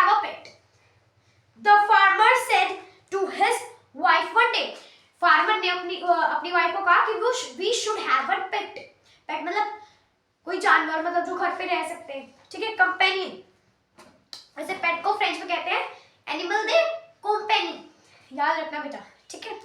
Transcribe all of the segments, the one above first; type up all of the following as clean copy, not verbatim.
have a pet. The farmer said to his wife one day. Farmer ने अपनी wife को कहा कि we should have a pet. पेट मतलब कोई जानवर, मतलब जो घर पे रह सकते हैं, ठीक है, कंपेनियन। वैसे पेट को फ्रेंच में कहते हैं एनिमल दे कंपेनियन, याद रखना बेटा, ठीक है।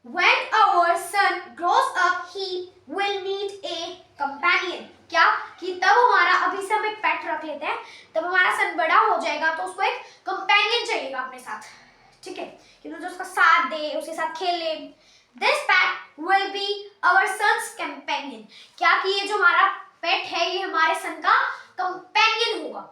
When our son grows up, he will need a companion. क्या कि तब हमारा, अभी से हम एक पेट रख लेते हैं, तब हमारा सन बड़ा हो जाएगा तो उसको एक कंपेनियन चाहिएगा अपने साथ, ठीक है, कि जो उसका साथ दे, उसके साथ खेले। This pet will be our son's companion. क्या कि ये जो हमारा पेट है ये हमारे सन का कंपेनियन होगा,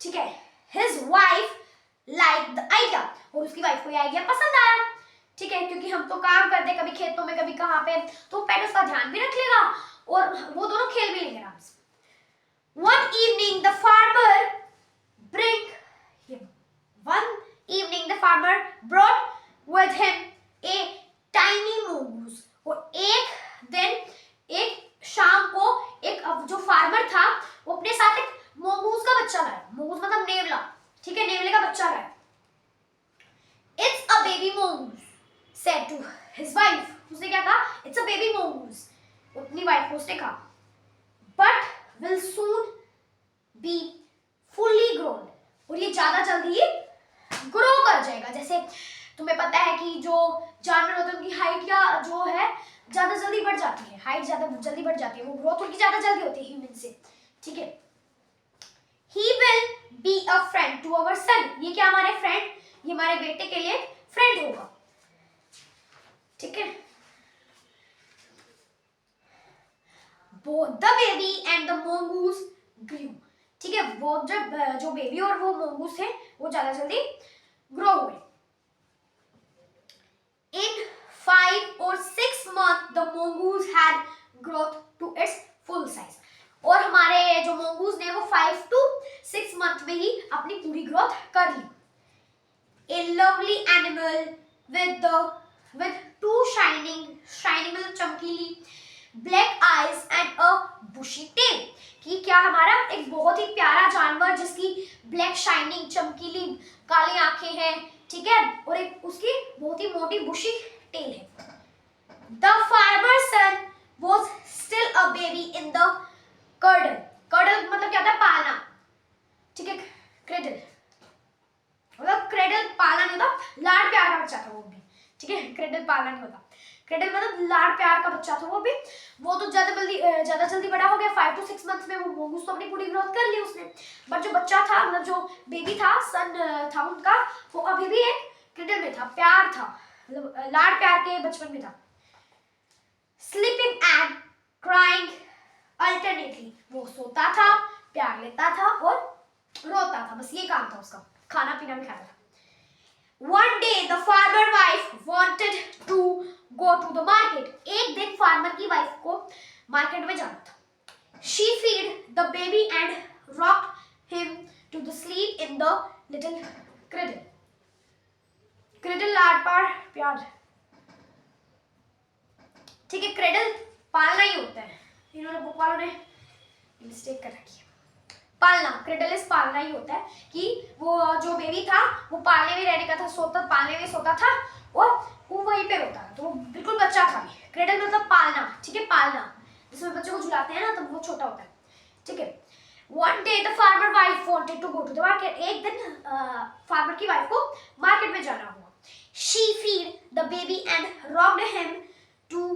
ठीक है। His wife liked the idea. और उसकी वाइफ को ये आइडिया पसंद आया, ठीक है, क्योंकि हम तो काम करते कभी खेतों में कभी कहाँ पे, तो पेट उसका ध्यान भी रख लेगा और वो दोनों खेल भी लेंगे आराम से। One evening the farmer brought with him a tiny mongoose. और एक दिन, एक शाम को, एक जो फार्मर था वो अपने साथ एक मोंगूस का बच्चा लाया। मोंगूस मतलब नेवला, ठीक है, नेवले का बच्चा लाया। It's a baby mongoose, said to his wife. उसने क्या कहा? It's a baby mongoose. अपनी वाइफ को उसने कहा, but will soon be fully grown. और ये ज्यादा जल्दी ग्रो कर जाएगा। जैसे तुम्हें पता है कि जो जानवर होते हैं उनकी हाइट या जो है ज्यादा जल्दी बढ़ जाती है, हाइट ज्यादा जल्दी बढ़ जाती है, वो ग्रोथ उनकी ज्यादा जल्दी होती है ह्यूमन से, ठीक है। He will be a friend to our son. ये क्या हमारे फ्रेंड, ये हमारे बेटे के लिए फ्रेंड होगा, ठीक है। Both the baby and the mongoose grew. ठीक है, वो जो बेबी और वो mongoose है वो ज्यादा जल्दी ग्रो हुए। In 5 or 6 months the mongoose had growth to its full size. और हमारे जो mongoose ने वो 5 to 6 month में ही अपनी पूरी ग्रोथ कर ली। A lovely animal with two shining मतलब चमकीली black eyes and a bushy tail. कि क्या हमारा एक बहुत ही प्यारा जानवर जिसकी ब्लैक शाइनिंग चमकीली काली आंखें हैं, ठीक है, और एक उसकी बहुत ही मोटी बुशी टेल है। The farmer's son was still a baby in the cradle. cradle मतलब क्या होता है? पालना, ठीक है, cradle मतलब क्रेडल पालना नहीं होता, लाड़ प्यार का बच्चा था वो भी, ठीक है, क्रेडल पालना नहीं होता, क्रेडल मतलब लाड़ प्यार का बच्चा था वो भी। वो तो ज्यादा जल्दी बड़ा हो गया, 5 to 6 मंथ्स में वो मोंगूस तो अपनी पूरी ग्रोथ कर ली उसने, बट जो बच्चा था मतलब जो बेबी था, सन था उनका, वो अभी भी एक क्रेडल में था, प्यार था, मतलब लाड़ प्यार के बचपन में था। स्लीपिंग एंड क्राइंग अल्टरनेटली, वो सोता था, प्यार लेता था और रोता था, बस ये काम था उसका, खाना पीना भी खाता था। One day the farmer wife wanted to go to the market. एक दिन फार्मर की वाइफ को मार्केट में जाना था। She feed the baby and rocked him to the sleep in the little cradle. Cradle लाड प्यार, ठीक है, क्रेडल पालना ही होता है, इन्होंने बुक वालों ने मिस्टेक कर रखी है। पालना, क्रेडल पालना ही होता है कि वो जो बेबी था वो पालने में रहने का था, पालने में सोता था और वो वहीं पे रोता था, तो वो बिल्कुल बच्चा था। क्रेडल मतलब पालना, ठीक है, पालना जिसमें बच्चों को झुलाते हैं ना, तब वो छोटा होता है, ठीक है। One day the farmer wife wanted to go to the market. एक दिन फार्मर की वाइफ को मार्केट में जाना हुआ। She feed the baby and rocked him to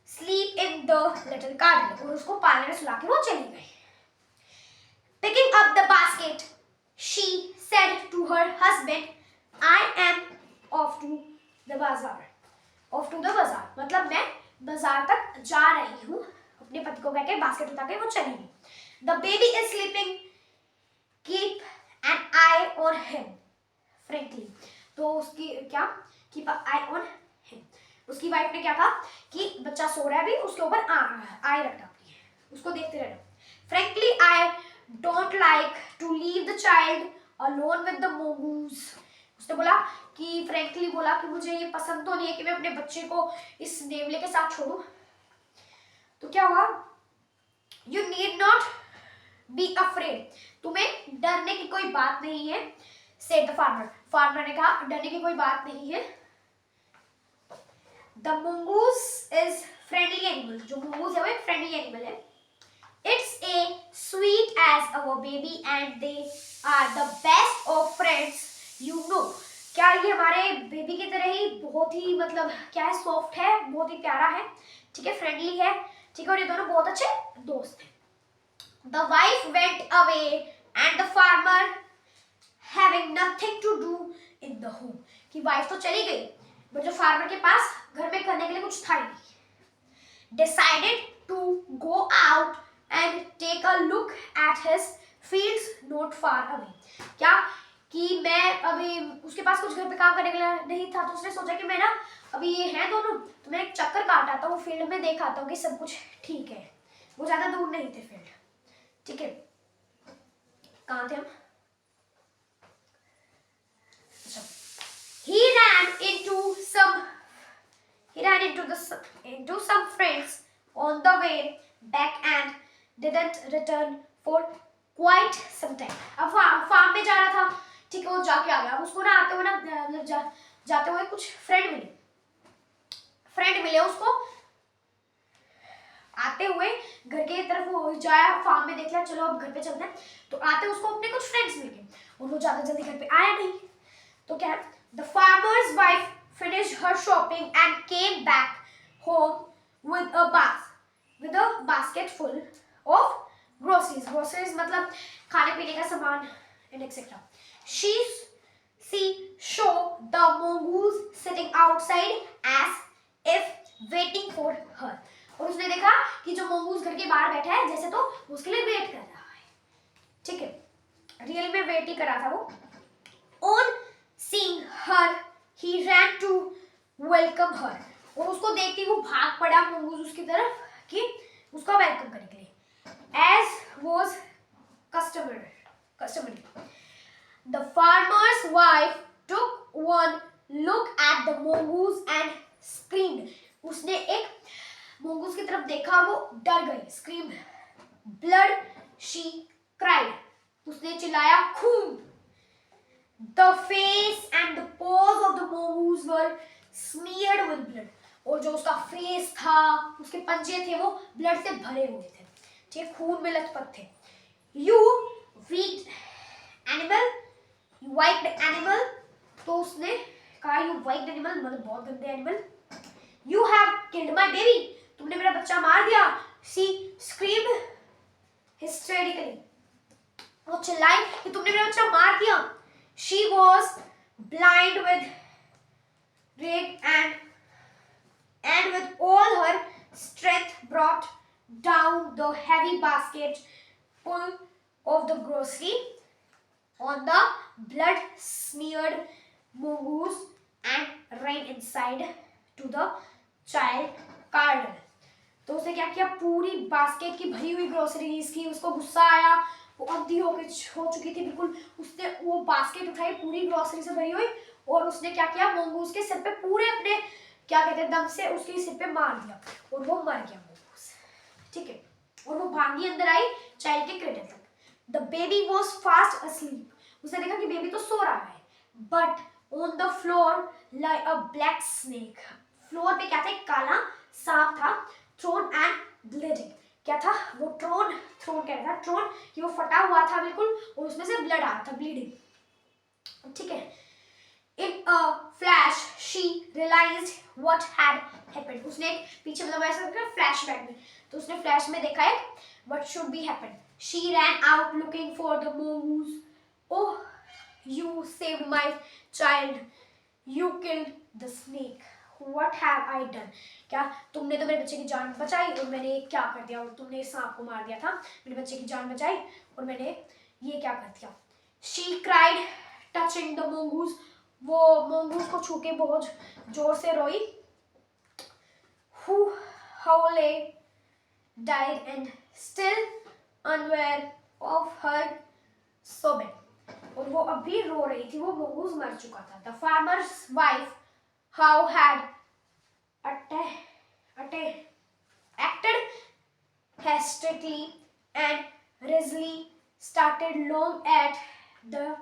sleep in the little garden. और उसको पालने में सुला के वो चली गई। Picking up the basket, she said to her husband, "I am off to the bazaar." Off to the bazaar मतलब मैं बाजार तक जा रही हूँ, अपने पति को कहकर बास्केट उठा के वो चली गई। The baby is sleeping. Keep an eye on him. Frankly, तो उसकी क्या? Keep an eye on him. उसकी वाइफ ने क्या कहा कि बच्चा सो रहा है, भी उसके ऊपर आई रखना अपनी, उसको देखते रहना। Frankly, I don't like to leave the child alone with the mongoose. उसने बोला कि फ्रैंकली बोला कि मुझे ये पसंद तो नहीं है कि मैं अपने बच्चे को इस नेवले के साथ छोड़ूं। तो क्या हुआ? You need not be afraid, तुम्हें डरने की कोई बात नहीं है, सेड द फार्मर, फार्मर ने कहा डरने की कोई बात नहीं है। The mongoose is friendly animal, जो मंगूस है वो एक फ्रेंडली एनिमल है। It's a sweet as our baby and they are the best of friends you know, क्या ये हमारे बेबी की तरह ही बहुत ही मतलब क्या है, सॉफ्ट है, बहुत ही प्यारा है, ठीक है, फ्रेंडली है, ठीक है, और ये दोनों बहुत अच्छे दोस्त हैं। The wife went away and the farmer having nothing to do in the home, कि वाइफ तो चली गई बट जो फार्मर के पास घर में करने के लिए कुछ था ही नहीं। Decided to go out and take a look at his fields not far away, क्या कि मैं अभी उसके पास कुछ घर पे काम करने के लिए नहीं था, तो उसने सोचा कि मैं ना अभी ये हैं दोनों, तो मैं एक चक्कर काट आता हूँ फील्ड में, देख आता हूँ कि सब कुछ ठीक है। वो ज्यादा दूर नहीं थे फील्ड, ठीक है, कहाँ थे हम? अच्छा, he ran into some friends on the way back and didn't return for quite some time। अब फार्म में जा रहा था, ठीक है, वो जाके आ गया। अब उसको ना आते हुए ना मतलब जाते हुए कुछ फ्रेंड मिले उसको, आते हुए घर के तरफ वो जाया, फार्म में देख लिया, चलो अब घर पे चलते हैं, तो आते उसको अपने कुछ फ्रेंड्स मिल गए और वो ज्यादा जल्दी घर पे आया नहीं, तो क्या है, the farmer's wife finished her shopping and came back home with a basket full of groceries मतलब खाने पीने का सामान and etcetera. She show the mongoose sitting outside as if waiting for her, और उसने देखा कि जो mongoose घर के बाहर बैठा है जैसे तो उसके लिए वेट कर रहा है, ठीक है, रियल में वेट ही कर रहा था वो। On seeing her he ran to welcome her, और उसको देखते ही वो भाग पड़ा mongoose उसकी तरफ कि उसका वेलकम करने के लिए। As was customary, the farmer's wife took one look at the mongoose and screamed, उसने एक mongoose की तरफ देखा और वो डर गई, screamed, blood, she cried, उसने चिल्लाया खून। The face and the paws of the mongoose were smeared with blood, और जो उसका फेस था, उसके पंजे थे वो ब्लड से भरे हुए थे, ठीक, खून में लथपथ थे। You weak animal, you wicked animal, तो उसने कहा you wicked animal मतलब बहुत गंदे animal. You have killed my baby, तुमने मेरा बच्चा मार दिया। She screamed hysterically, वो चिल्लाई कि तुमने मेरा बच्चा मार दिया। She was blind with rage and with all her strength brought down the heavy basket full of the grocery on the blood smeared mongoose and ran inside to the child cradle, तो उसने क्या किया, पूरी basket की भरी हुई groceries की, उसको गुस्सा आया, वो अंधी हो चुकी थी बिल्कुल, उसने वो बास्केट उठाई पूरी ग्रोसरी से भरी हुई और उसने क्या किया, मंगूस के सिर पे पूरे अपने क्या कहते हैं दम से उसके सिर पे मार दिया और वो मर गया मंगूस, ठीक है, और वो भागी अंदर आई चाइल्ड के क्रेडल तक। The baby was fast asleep, उसने देखा कि बेबी तो सो रहा है, but on the floor lie a black snake, floor पे क्या था, एक काला सांप था, थ्रोन एंड ब्लीडिंग, क्या था वो, थ्रोन कह रहा था, थ्रोन कि वो फटा हुआ था बिल्कुल और उसमें से ब्लड आ रहा था, ब्लीडिंग, ठीक है। In a flash she realised what had happened, उसने पीछे मतलब ऐसा फ्लैशबैक में, तो उसने फ्लैश में देखा है what should be happened. She ran out looking for the mongoose, oh you saved my child, you killed the snake, what have I done, क्या तुमने तो मेरे बच्चे की जान बचाई और मैंने क्या कर दिया, और तुमने सांप को मार दिया था, मेरे बच्चे की जान बचाई और मैंने ये क्या कर दिया। She cried touching the mongoose, वो mongoose को छू के बहुत जोर से रोई। Who Howley died and still unaware of her sobbing, और वो अब भी रो रही थी, वो mongoose मर चुका था। The farmer's wife how had acted hastily and Risley started long at the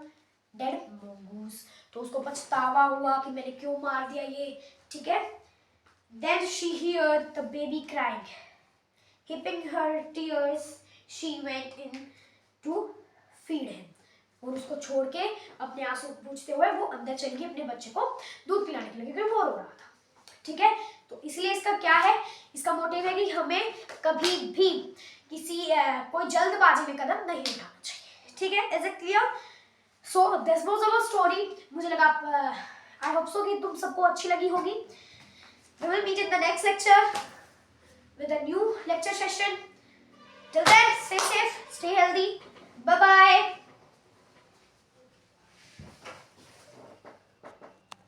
dead mongoose. तो उसको पछतावा हुआ कि मैंने क्यों मार दिया ये, ठीक है. Then she heard the baby crying. Keeping her tears, she went in to feed him. और उसको छोड़ के अपने आंसू पूछते हुए वो अंदर चली गई अपने बच्चे को दूध पिलाने के लिए, क्योंकि वो रो रहा था. ठीक है, तो इसलिए इसका क्या है, इसका मोटिव है कि हमें कभी भी किसी कोई जल्दबाजी में कदम नहीं उठाना चाहिए. ठीक है, is it clear? So this was our story. मुझे लगा आई होप सो कि तुम सबको अच्छी लगी होगी. We will meet in the next lecture with a new lecture session. Till then, stay safe, stay healthy. Bye bye.